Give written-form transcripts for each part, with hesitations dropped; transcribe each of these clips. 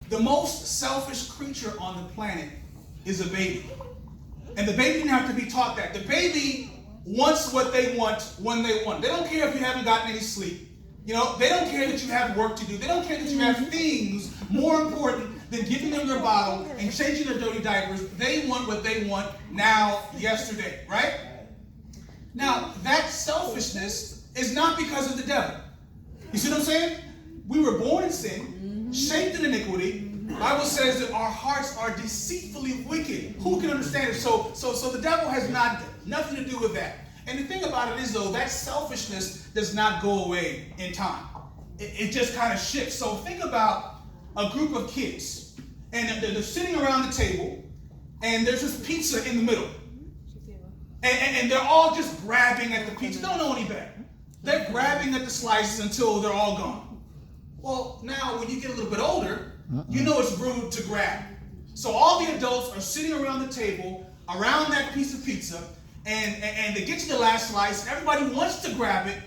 The most selfish creature on the planet is a baby. And the baby didn't have to be taught that. The baby wants what they want when they want. They don't care if you haven't gotten any sleep. You know, they don't care that you have work to do. They don't care that you have things more important than giving them your bottle and changing their dirty diapers. They want what they want now, yesterday, right? Now, that selfishness is not because of the devil. You see what I'm saying? We were born in sin, shaped in iniquity. The Bible says that our hearts are deceitfully wicked. Who can understand it? So the devil has nothing to do with that. And the thing about it is, though, that selfishness does not go away in time. It just kind of shifts. So think about a group of kids, and they're sitting around the table, and there's this pizza in the middle. And they're all just grabbing at the pizza. Don't know any better. They're grabbing at the slices until they're all gone. Well, now when you get a little bit older, you know it's rude to grab. So all the adults are sitting around the table, around that piece of pizza, and they get to the last slice. Everybody wants to grab it,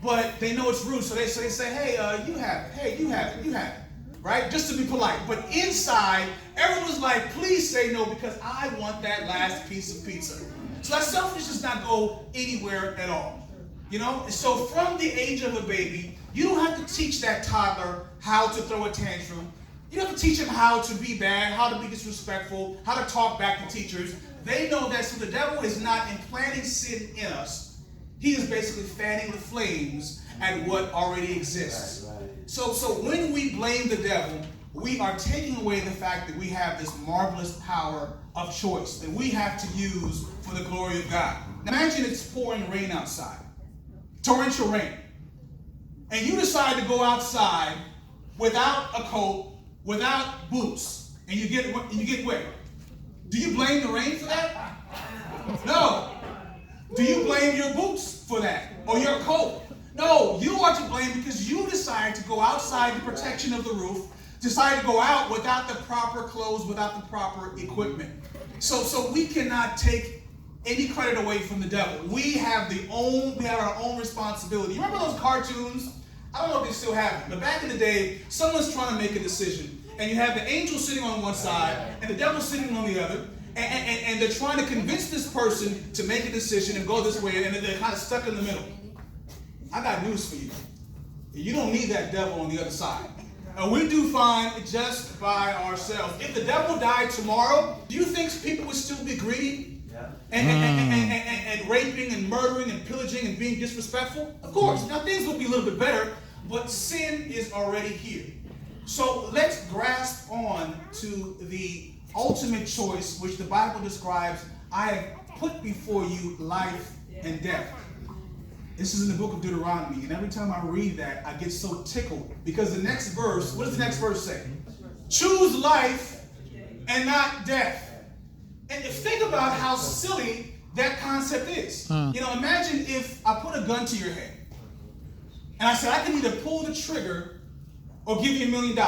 but they know it's rude. So they say, hey, you have it. Hey, you have it. You have it. Right? Just to be polite. But inside, everyone's like, please say no because I want that last piece of pizza. So that selfishness does not go anywhere at all. You know? So from the age of a baby, you don't have to teach that toddler how to throw a tantrum. You don't have to teach them how to be bad, how to be disrespectful, how to talk back to teachers. They know that. So the devil is not implanting sin in us. He is basically fanning the flames at what already exists. Right. So when we blame the devil, we are taking away the fact that we have this marvelous power of choice that we have to use for the glory of God. Now imagine it's pouring rain outside, torrential rain, and you decide to go outside without a coat, without boots, and you get wet. Do you blame the rain for that? No. Do you blame your boots for that or your coat? No, you are to blame because you decided to go outside the protection of the roof, decided to go out without the proper clothes, without the proper equipment. So we cannot take any credit away from the devil. We have our own responsibility. You remember those cartoons? I don't know if they still have them, but back in the day, someone's trying to make a decision, and you have the angel sitting on one side and the devil sitting on the other, and they're trying to convince this person to make a decision and go this way, and they're kind of stuck in the middle. I got news for you. You don't need that devil on the other side. And we do fine just by ourselves. If the devil died tomorrow, do you think people would still be greedy? Yeah. And raping and murdering and pillaging and being disrespectful? Of course. Now things will be a little bit better, but sin is already here. So let's grasp on to the ultimate choice, which the Bible describes, I have put before you life and death. This is in the book of Deuteronomy, and every time I read that, I get so tickled. Because the next verse, what does the next verse say? Choose life and not death. And think about how silly that concept is. You know, imagine if I put a gun to your head, and I said, I can either pull the trigger or give you $1 million.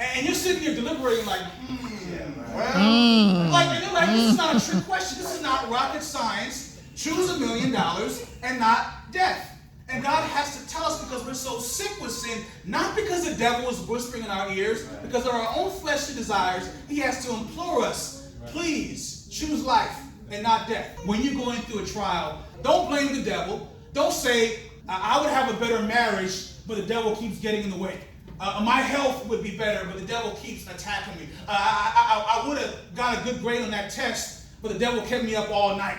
And you're sitting here deliberating like, and you're like, this is not a trick question. This is not rocket science. Choose $1 million and not death. And God has to tell us because we're so sick with sin, not because the devil is whispering in our ears, because of our own fleshly desires. He has to implore us, please choose life and not death. When you're going through a trial, don't blame the devil. Don't say, I would have a better marriage, but the devil keeps getting in the way. My health would be better, but the devil keeps attacking me. I would have got a good grade on that test, but the devil kept me up all night.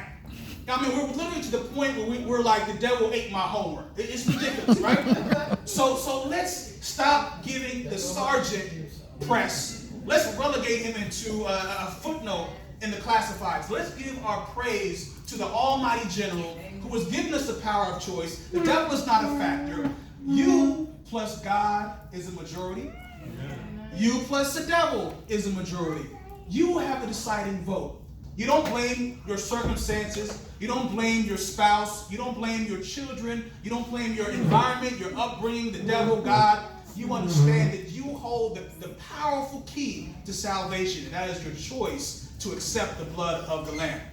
I mean, we're literally to the point where we're like, the devil ate my homework. It's ridiculous, right? So let's stop giving the sergeant press. Let's relegate him into a footnote in the classifieds. Let's give our praise to the almighty general who has given us the power of choice. The devil is not a factor. You plus God is a majority. You plus the devil is a majority. You have the deciding vote. You don't blame your circumstances. You don't blame your spouse. You don't blame your children. You don't blame your environment, your upbringing, the devil, God. You understand that you hold the powerful key to salvation, and that is your choice to accept the blood of the Lamb.